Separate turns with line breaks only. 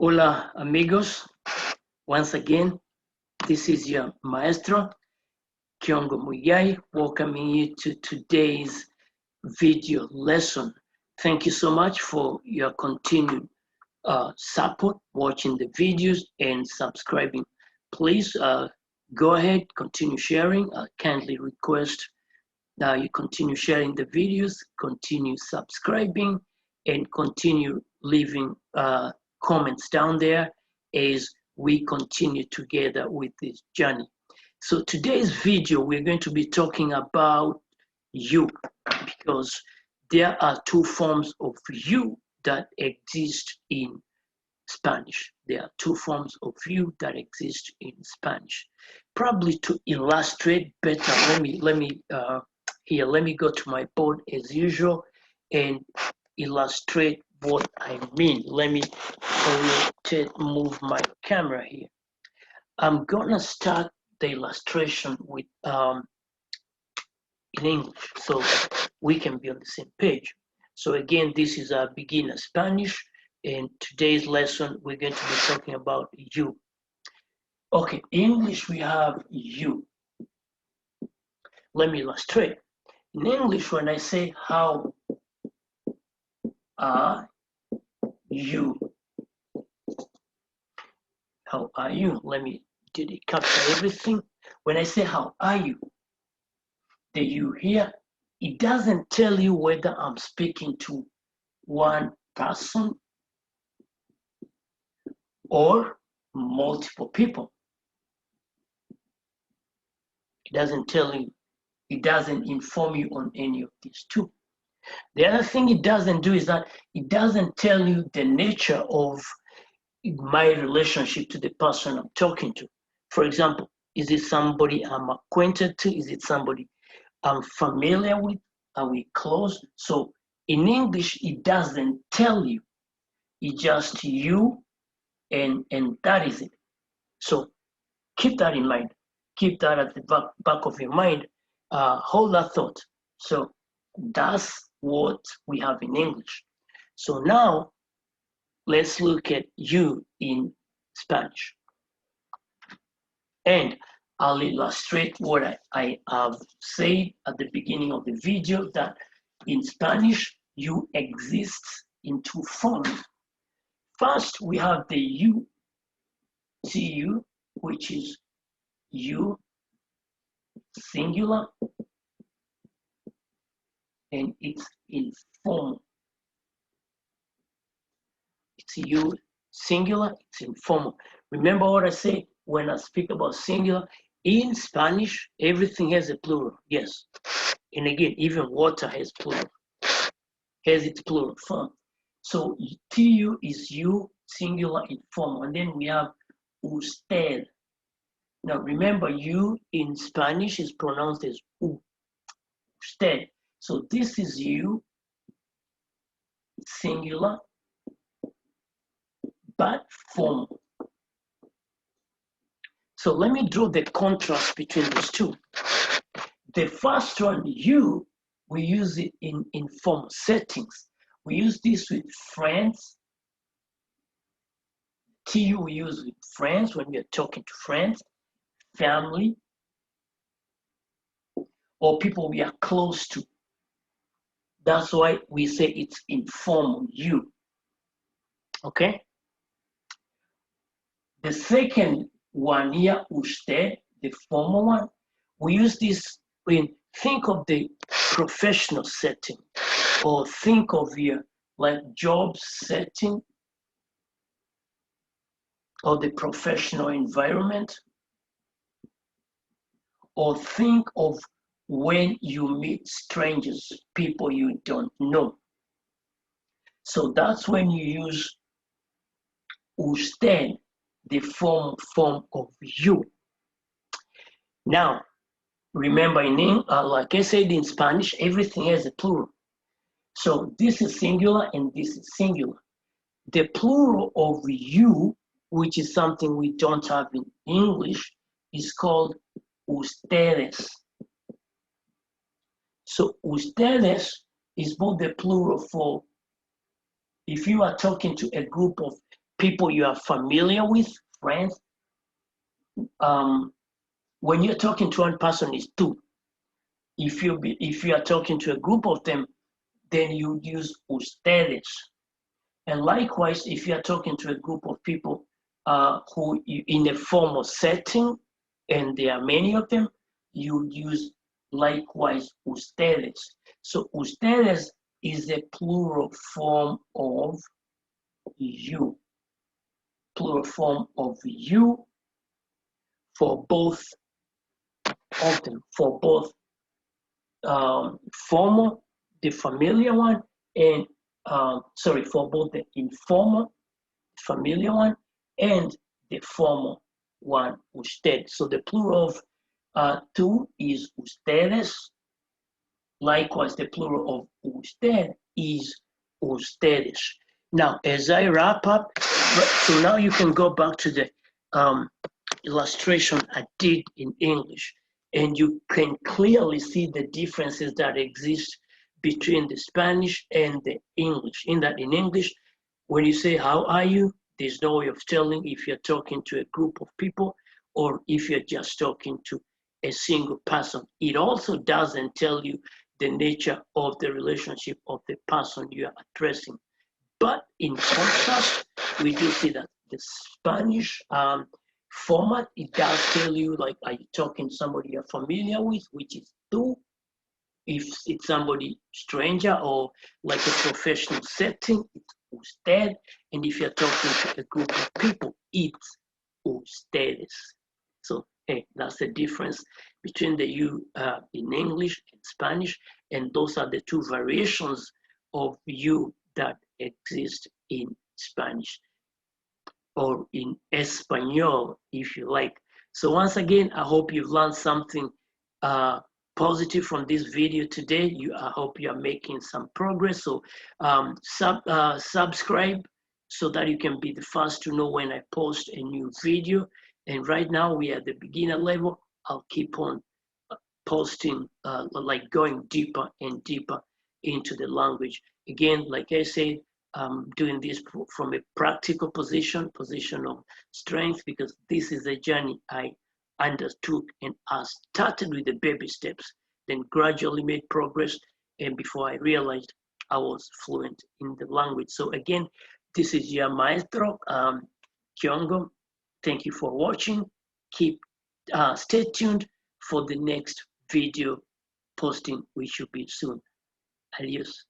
Hola amigos, once again, this is your maestro, Kiongo Muyai, welcoming you to today's video lesson. Thank you so much for your continued support, watching the videos and subscribing. Please go ahead, continue sharing. I kindly request that you continue sharing the videos, continue subscribing, and continue leaving comments down there as we continue together with this journey. So today's video, we're going to be talking about you, because there are two forms of you that exist in Spanish. There are two forms of you that exist in Spanish. Probably to illustrate better, let me go to my board as usual and illustrate what I mean. Let me move my camera here. I'm gonna start the illustration with in English so we can be on the same page. So again, this is our beginner Spanish, and today's lesson we're going to be talking about you. Okay, English we have you. Let me illustrate. In English, when I say how are you? How are you? Did it capture everything? When I say how are you, the you here, it doesn't tell you whether I'm speaking to one person or multiple people. It doesn't tell you, it doesn't inform you on any of these two. The other thing it doesn't do is that it doesn't tell you the nature of my relationship to the person I'm talking to. For example, is it somebody I'm acquainted to? Is it somebody I'm familiar with? Are we close? So in English, it doesn't tell you. It's just you, and that is it. So keep that in mind. Keep that at the back of your mind. Hold that thought. So that's what we have in English. So now let's look at you in Spanish. And I'll illustrate what I have said at the beginning of the video, that in Spanish, you exists in two forms. First, we have the you, tu, which is you, singular, and it's informal. It's you, singular, it's informal. Remember what I say when I speak about singular? In Spanish, everything has a plural, yes. And again, even water has plural, has its plural form. So tu is you, singular, informal. And then we have usted. Now remember, you in Spanish is pronounced as u, usted. So this is you, singular, but formal. So let me draw the contrast between these two. The first one, you, we use it in informal settings. We use this with friends. Tu we use with friends when we are talking to friends, family, or people we are close to. That's why we say it's informal, you. Okay? The second one here, usted, the formal one, we use this when think of the professional setting, or think of your like job setting, or the professional environment, or think of when you meet strangers, people you don't know. So that's when you use usted, the form of you. Now, remember like I said in Spanish, everything has a plural. So this is singular and this is singular. The plural of you, which is something we don't have in English, is called ustedes. So ustedes is both the plural for if you are talking to a group of people you are familiar with, friends. When you're talking to one person, it's tú. If you are talking to a group of them, then you use ustedes. And likewise, if you are talking to a group of people who in a formal setting, and there are many of them, you use likewise ustedes. So ustedes is a plural form of you. Plural form of you for both of them, for both formal, the familiar one, and for both the informal, familiar one, and the formal one, usted. So the plural of tú is ustedes. Likewise, the plural of usted is ustedes. Now, as I wrap up, so now you can go back to the illustration I did in English, and you can clearly see the differences that exist between the Spanish and the English. In that, in English, when you say, how are you? There's no way of telling if you're talking to a group of people or if you're just talking to a single person. It also doesn't tell you the nature of the relationship of the person you are addressing. But in contrast, we do see that the Spanish format, it does tell you, like, are you talking to somebody you're familiar with, which is tú. If it's somebody stranger or like a professional setting, it's usted. And if you're talking to a group of people, it's ustedes. So, hey, that's the difference between the you in English and Spanish. And those are the two variations of you that exist in Spanish or in Espanol, if you like. So once again, I hope you've learned something positive from this video today. I hope you are making some progress. So subscribe so that you can be the first to know when I post a new video. And right now we are at the beginner level. I'll keep on posting, like going deeper and deeper into the language. Again, like I said, I'm doing this from a practical position of strength, because this is a journey I undertook, and I started with the baby steps, then gradually made progress, and before I realized I was fluent in the language. So again, this is your maestro, Kiongo. Thank you for watching. Stay tuned for the next video posting, which should be soon. Adios.